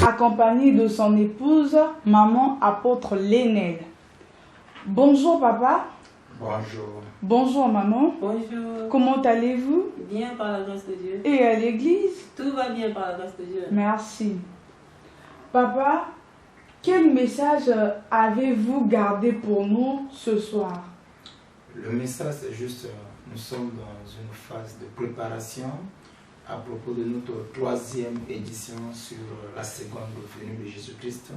Accompagné de son épouse, maman apôtre Lénel. Bonjour papa. Bonjour. Bonjour maman. Bonjour. Comment allez-vous? Bien par la grâce de Dieu. Et à l'église? Tout va bien par la grâce de Dieu. Merci. Papa, quel message avez-vous gardé pour nous ce soir? Le message c'est juste, nous sommes dans une phase de préparation à propos de notre 3e édition sur la seconde venue de Jésus-Christ.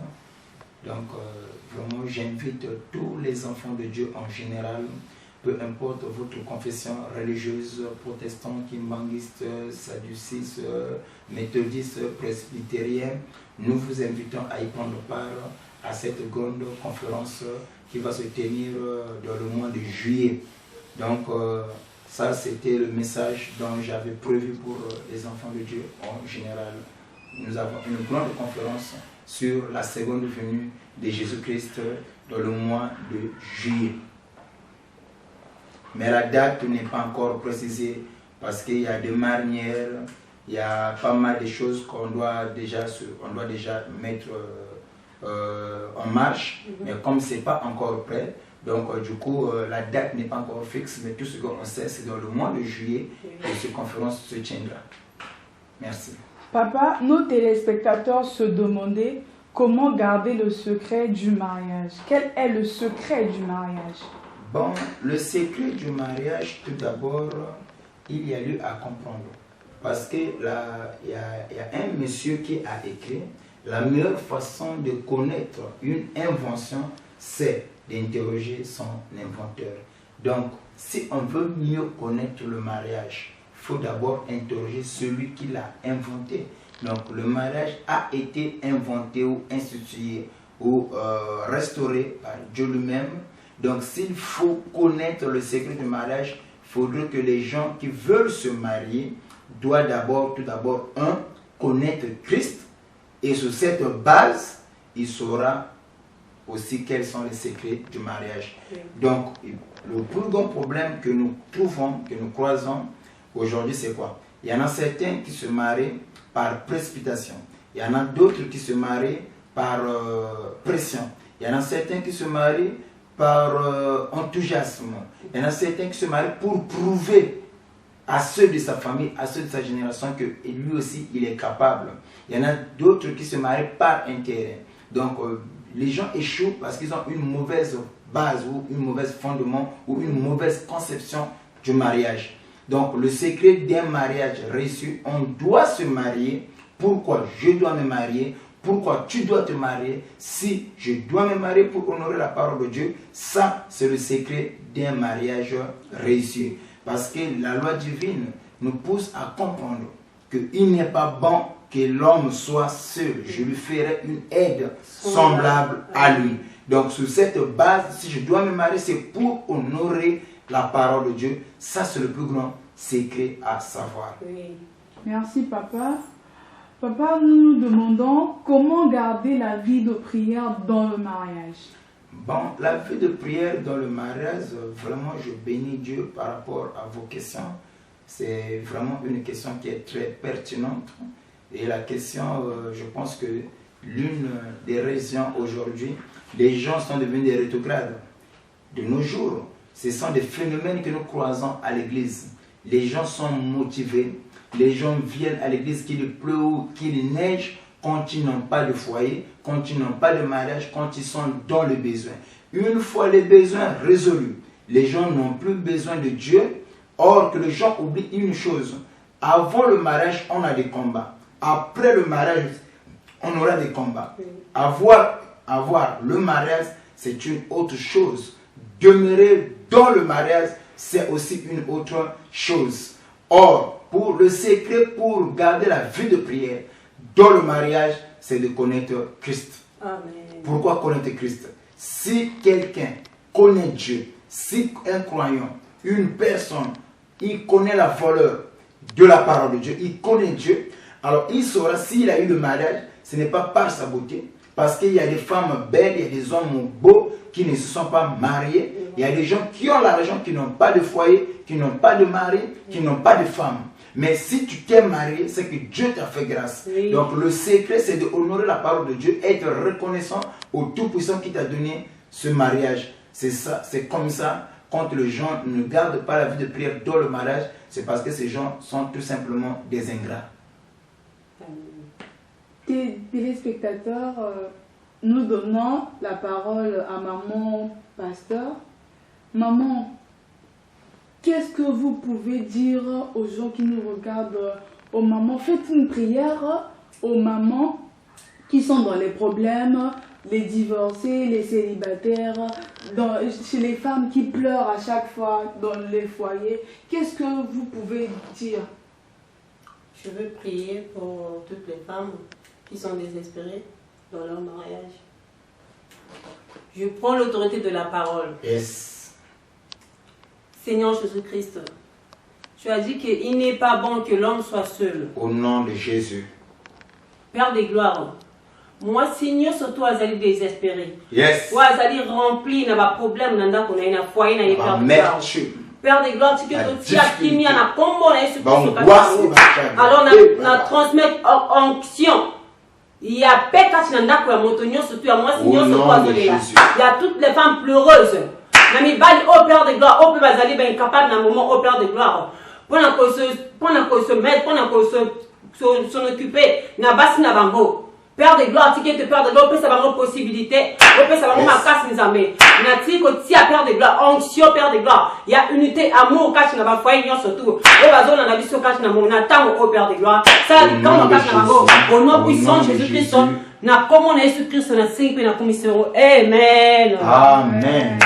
Donc, vraiment, j'invite tous les enfants de Dieu en général, peu importe votre confession religieuse, protestant, kimbanguiste, sadduciste, méthodiste, presbytérien, nous vous invitons à y prendre part à cette grande conférence qui va se tenir dans le mois de juillet. Donc, ça, c'était le message dont j'avais prévu pour les enfants de Dieu en général. Nous avons une grande conférence sur la seconde venue de Jésus-Christ dans le mois de juillet. Mais la date n'est pas encore précisée parce qu'il y a des manières, il y a pas mal de choses qu'on doit déjà mettre en marche. Mais comme ce n'est pas encore prêt, donc du coup, la date n'est pas encore fixe, mais tout ce qu'on sait, c'est dans le mois de juillet que cette conférence se tiendra. Merci. Papa, nos téléspectateurs se demandaient comment garder le secret du mariage. Quel est le secret du mariage? Bon, le secret du mariage, tout d'abord, il y a lieu à comprendre. Parce qu'il y a un monsieur qui a écrit, la meilleure façon de connaître une invention, c'est d'interroger son inventeur. Donc, si on veut mieux connaître le mariage, il faut d'abord interroger celui qui l'a inventé. Donc, le mariage a été inventé ou institué ou restauré par Dieu lui-même. Donc, s'il faut connaître le secret du mariage, il faudrait que les gens qui veulent se marier doivent tout d'abord, connaître Christ. Et sur cette base, il saura aussi quels sont les secrets du mariage. Donc, le plus grand problème que nous trouvons, que nous croisons aujourd'hui, c'est quoi? Il y en a certains qui se marient par précipitation. Il y en a d'autres qui se marient par pression. Il y en a certains qui se marient par enthousiasme. Il y en a certains qui se marient pour prouver à ceux de sa famille, à ceux de sa génération que lui aussi, il est capable. Il y en a d'autres qui se marient par intérêt. Donc, les gens échouent parce qu'ils ont une mauvaise base ou une mauvaise fondement ou une mauvaise conception du mariage. Donc, le secret d'un mariage réussi, on doit se marier. Pourquoi je dois me marier? Pourquoi tu dois te marier? Si je dois me marier pour honorer la parole de Dieu, ça, c'est le secret d'un mariage réussi. Parce que la loi divine nous pousse à comprendre qu'il n'est pas bon que l'homme soit seul. Je lui ferai une aide semblable à lui. Donc, sur cette base, si je dois me marier, c'est pour honorer la parole de Dieu. Ça, c'est le plus grand secret à savoir. Oui. Merci, papa. Papa, nous nous demandons comment garder la vie de prière dans le mariage. Bon, la vie de prière dans le mariage, vraiment, je bénis Dieu par rapport à vos questions. C'est vraiment une question qui est très pertinente. Et la question, je pense que l'une des raisons aujourd'hui, les gens sont devenus des rétrogrades. De nos jours, ce sont des phénomènes que nous croisons à l'église. Les gens sont motivés, les gens viennent à l'église qu'il pleut ou qu'il neige quand ils n'ont pas de foyer, quand ils n'ont pas de mariage, quand ils sont dans le besoin. Une fois les besoins résolus, les gens n'ont plus besoin de Dieu. Or que les gens oublient une chose, avant le mariage, on a des combats. Après le mariage, on aura des combats. avoir le mariage, c'est une autre chose. Demeurer dans le mariage, c'est aussi une autre chose. Or, pour le secret, pour garder la vie de prière dans le mariage, c'est de connaître Christ. Amen. Pourquoi connaître Christ? Si quelqu'un connaît Dieu, si un croyant, une personne, il connaît la valeur de la parole de Dieu, il connaît Dieu, alors il saura s'il a eu le mariage, ce n'est pas par sa beauté, parce qu'il y a des femmes belles, il y a des hommes beaux qui ne se sont pas mariés, il y a des gens qui ont l'argent, qui n'ont pas de foyer, qui n'ont pas de mari, qui n'ont pas de femme. Mais si tu t'es marié, c'est que Dieu t'a fait grâce. Oui. Donc le secret, c'est d'honorer la parole de Dieu, être reconnaissant au Tout-Puissant qui t'a donné ce mariage. C'est ça, c'est comme ça, quand les gens ne gardent pas la vie de prière dans le mariage, c'est parce que ces gens sont tout simplement des ingrats. Téléspectateurs, nous donnons la parole à maman pasteur. Maman, qu'est-ce que vous pouvez dire aux gens qui nous regardent, aux mamans? Faites une prière aux mamans qui sont dans les problèmes, les divorcés, les célibataires, chez les femmes qui pleurent à chaque fois dans les foyers. Qu'est-ce que vous pouvez dire? Je veux prier pour toutes les femmes qui sont désespérées dans leur mariage. Je prends l'autorité de la parole. Yes. Seigneur Jésus-Christ, tu as dit qu'il n'est pas bon que l'homme soit seul. Au nom de Jésus. Père des gloires, moi, Seigneur, surtout azali désespéré. Yes. Ou azali rempli na ba problème nanda qu'on a une foyer na Père des gloires. Père des gloires, tu que tu as kimi na combo na Jésus Christ. Alors na transmettre onction. Il y a pécat nanda ko ya motonyo surtout à moi Seigneur surtout azali là. Il y a toutes les femmes pleureuses. Nami bali au Père de gloire, au Père bazali ben capable na moment au Père de gloire. Pendant qu'on se mettre, pendant qu'on s'en occuper na basi na bango. Père de gloire, tu es Père de gloire, ça va possibilité, ça va ma casse nous amène. Nati ko ti a Père de gloire, onction Père de gloire. Il y a unité, amour cache na ba foyer nyon surtout. Et bazo na biso cache na mon attend au Père de gloire. Ça quand on cache na bango, au nom puissant Jésus-Christ, na comment Jésus-Christ na cinq na commission. Amen. Amen.